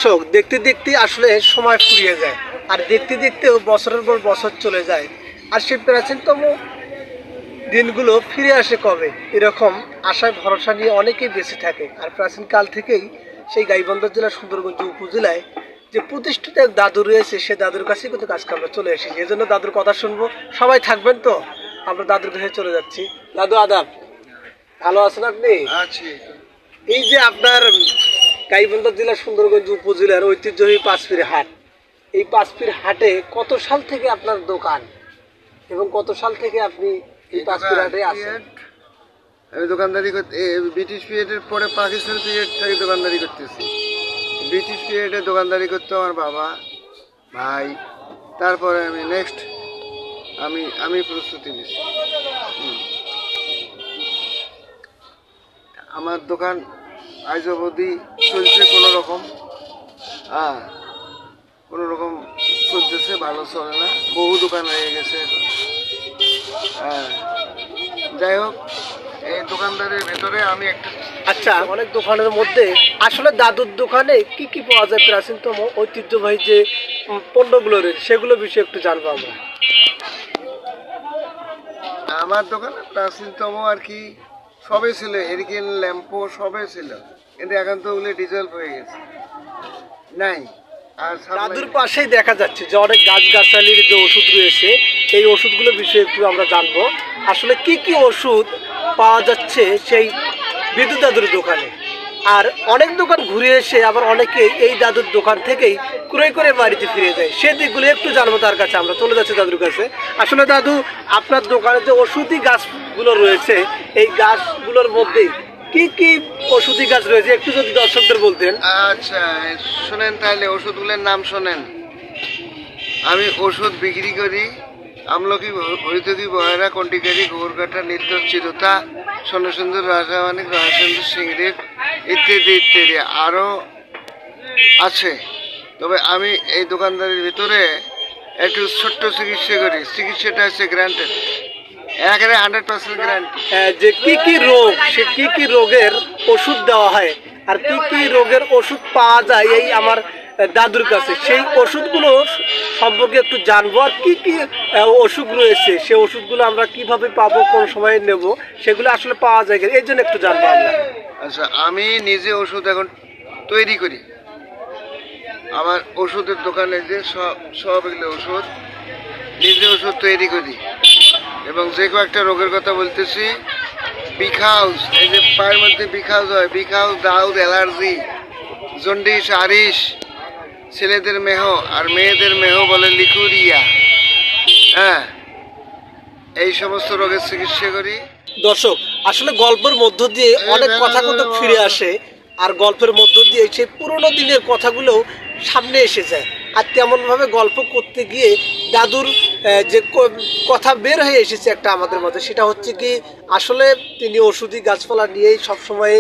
দর্শক, দেখতে দেখতে আসলে সময় ফুরিয়ে যায়, আর দেখতে দেখতেও বছরের পর বছর চলে যায়, আর সেই প্রাচীনতম দিনগুলো ফিরে আসে কবে, এরকম আশায় ভরসা নিয়ে অনেকেই বেঁচে থাকে। আর প্রাচীনকাল থেকেই সেই গাইবান্ধা জেলার সুন্দরগঞ্জ উপজেলায় যে প্রতিষ্ঠিত এক দাদু রয়েছে, সে দাদুর কাছেই কিন্তু আজকে আমরা চলে এসেছি। এই জন্য দাদুর কথা শুনবো, সবাই থাকবেন তো। আমরা দাদুর কাছে চলে যাচ্ছি। দাদু আদাব, ভালো আছেন আপনি? আছি। এই যে আপনার গাইবান্ধা জেলার সুন্দরগঞ্জ উপজেলার ঐতিহ্যবাহী পাঁচপীর হাট, এই পাঁচপীর হাটে কত সাল থেকে আপনার দোকান এবং কত সাল থেকে আপনি এই পাঁচপীর হাটে আছেন? আমি দোকানদারি করতে ব্রিটিশ পিরিয়ডের পরে পাকিস্তান পিরিয়ড থেকে দোকানদারি করতেছি। ব্রিটিশ পিরিয়ডে দোকানদারি করতো আমার বাবা, ভাই, তারপরে আমি নেক্সট আমি প্রস্তুতি নিচ্ছি। আমার দোকান আজ অবধি চলছে কোনো রকম, কোনো রকম চলতেছে, ভালো চলে না, বহু দোকান হয়ে গেছে এখন। যাই হোক, এই দোকানদারের ভেতরে আমি একটা আচ্ছা, অনেক দোকানের মধ্যে আসলে দাদুর দোকানে কি কি পাওয়া যায়, প্রাচীনতম ঐতিহ্যবাহী যে পণ্যগুলো রয়েছে সেগুলো বিষয়ে একটু জানবো আমরা। আমার দোকানে প্রাচীনতম আর কি সবে ছিল, এরিকেন ল্যাম্পো সবে ছিল, কিন্তু এখন তো ওগুলো ডিজেল হয়ে গেছে, নাই। আর দাদুর পাশেই দেখা যাচ্ছে যে অনেক গাছগাছালির যে ওষুধ রয়েছে, এই ওষুধগুলো বিষয়ে একটু আমরা জানবো। আসলে কি কি ওষুধ পাওয়া যাচ্ছে সেই বিদ্যুৎ দাদুর দোকানে, আর অনেক দোকান ঘুরে এসে আবার অনেকে এই দাদুর দোকান থেকেই ক্রয় করে বাড়িতে ফিরে যায়, সে দিকগুলো একটু জানবো তার কাছে। আমরা চলে যাচ্ছি দাদুর কাছে। আসলে দাদু, আপনার দোকানে যে ওষুধি গাছগুলো রয়েছে, এই গাছগুলোর মধ্যে কি কি ওষুধি গাছ রয়েছে একটু যদি দর্শকদের বলতেন। আচ্ছা শোনেন, তাহলে ওষুধগুলোর নাম শোনেন। আমি ওষুধ বিক্রি করি আমলকি, হরিতকি, বহেরা, কন্টিকারি, গোবরকাটা, নীলতর, চিরতা, স্বর্ণসুন্দর, রাসায়নিক, রহসুন্দর, সিংড়ির ইত্যাদি ইত্যাদি আরও আছে। তবে আমি এই দোকানদারির ভিতরে একটু ছোট্ট চিকিৎসা করি। চিকিৎসাটা হচ্ছে গ্যারান্টেড, একেবারে 100% গ্যারান্টি। যে কি কি রোগ, সে কি কি রোগের ওষুধ দেওয়া হয় আর কি কি রোগের ওষুধ পাওয়া যায় এই আমার দাদুর কাছে, সেই ওষুধগুলো সম্পর্কে একটু জানবো। আর কি কি ওষুধ রয়েছে, সেই ওষুধগুলো আমরা কিভাবে পাবো, কোন সময়ে নেব, সেগুলো আসলে পাওয়া যায় এই জন্য একটু জানবো আমরা। আচ্ছা, আমি নিজে ওষুধ এখন তৈরি করি। আমার ওষুধের দোকানে যে সব এগুলো ওষুধ, নিজে ওষুধ তৈরি করি। এবং যে কয়েকটা রোগের কথা বলতেছি, বিখাউজ, এই যে পায়ের মধ্যে বিখাউজ হয়, বিখাউজ, দাউদ, অ্যালার্জি, জন্ডিস, আরিশ, ছেলেদের মেহ আর মেয়েদের মেহ বলে লিকুরিয়া, এই সমস্ত রোগের চিকিৎসা করি। দর্শক, আসলে গল্পের মধ্য দিয়ে অনেক কথা কিন্তু ফিরে আসে, আর গল্পের মধ্য দিয়ে সেই পুরোনো দিনের কথাগুলো সামনে এসে যায়। আর তেমনভাবে গল্প করতে গিয়ে দাদুর যে কথা বের হয়ে এসেছে একটা আমাদের মধ্যে, সেটা হচ্ছে কি আসলে তিনি ওষুধি গাছপালা নিয়েই সবসময়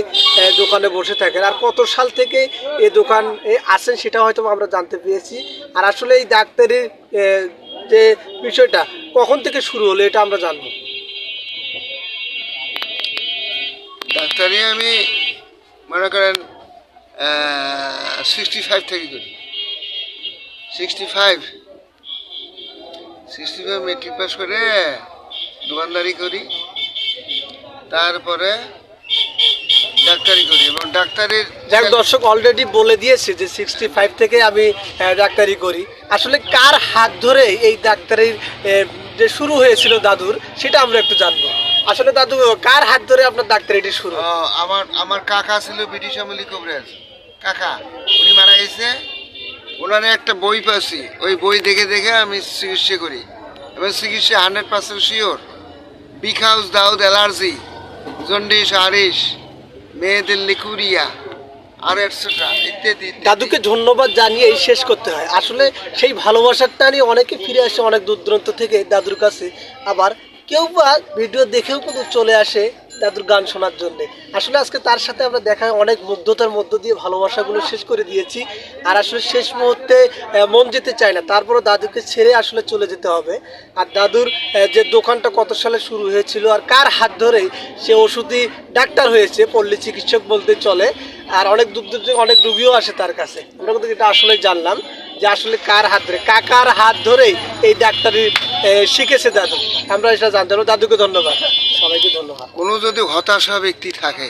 দোকানে বসে থাকেন। আর কত সাল থেকে এই দোকান আসেন সেটা হয়তো আমরা জানতে পেরেছি। আর আসলে এই ডাক্তারের যে বিষয়টা কখন থেকে শুরু হলো এটা আমরা জানবো। ডাক্তারি আমি মনে করেন 65 থেকে করি। 65 মেট্রিক পাস করে দোকানদারি করি, তারপরে ডাক্তারি করি। এবং ডাক্তারির যাক, দর্শক অলরেডি বলে দিয়েছে যে 65 থেকে আমি ডাক্তারি করি। আসলে কার হাত ধরে এই ডাক্তারির যে শুরু হয়েছিল দাদুর, সেটা আমরা একটু জানবো। আসলে দাদু, কার হাত ধরে আপনার ডাক্তারিটি শুরু? আমার কাকা ছিল ব্রিটিশ আমলি কবিরাজ, কাকা, উনি মারা গেছে। ওনার একটা বই পাচ্ছি, ওই বই দেখে দেখে আমি চিকিৎসা করি। এবং চিকিৎসা 100% শিওর। বিখাউজ, দাউদ, অ্যালার্জি, জন্ডিস, আরিশ, মেয়েদের লিকুরিয়া আর এটসেট্রা ইত্যাদি। দাদুকে ধন্যবাদ জানিয়েই শেষ করতে হয়। আসলে সেই ভালোবাসার টানে অনেকে ফিরে আসে অনেক দূর দূরান্ত থেকে দাদুর কাছে, আবার কেউ বা ভিডিও দেখেও কিন্তু চলে আসে দাদুর গান শোনার জন্যে। আসলে আজকে তার সাথে আমরা দেখা অনেক মুগ্ধতার মধ্য দিয়ে ভালোবাসাগুলো শেষ করে দিয়েছি। আর আসলে শেষ মুহূর্তে মন যেতে চায় না, তারপরে দাদুকে ছেড়ে আসলে চলে যেতে হবে। আর দাদুর যে দোকানটা কত সালে শুরু হয়েছিল আর কার হাত ধরেই সে ওষুধি ডাক্তার হয়েছে, পল্লী চিকিৎসক বলতে চলে। আর অনেক দূর দূর থেকে অনেক রুগীও আসে তার কাছে। আমরা কিন্তু এটা আসলে জানলাম যে আসলে কার হাত ধরে, কাকার হাত ধরেই এই ডাক্তারি শিখেছে দাদু। আমরা এটা জানতে পারবো। দাদুকে ধন্যবাদ, সবাইকে ধন্যবাদ। কোনো যদি হতাশা ব্যক্তি থাকে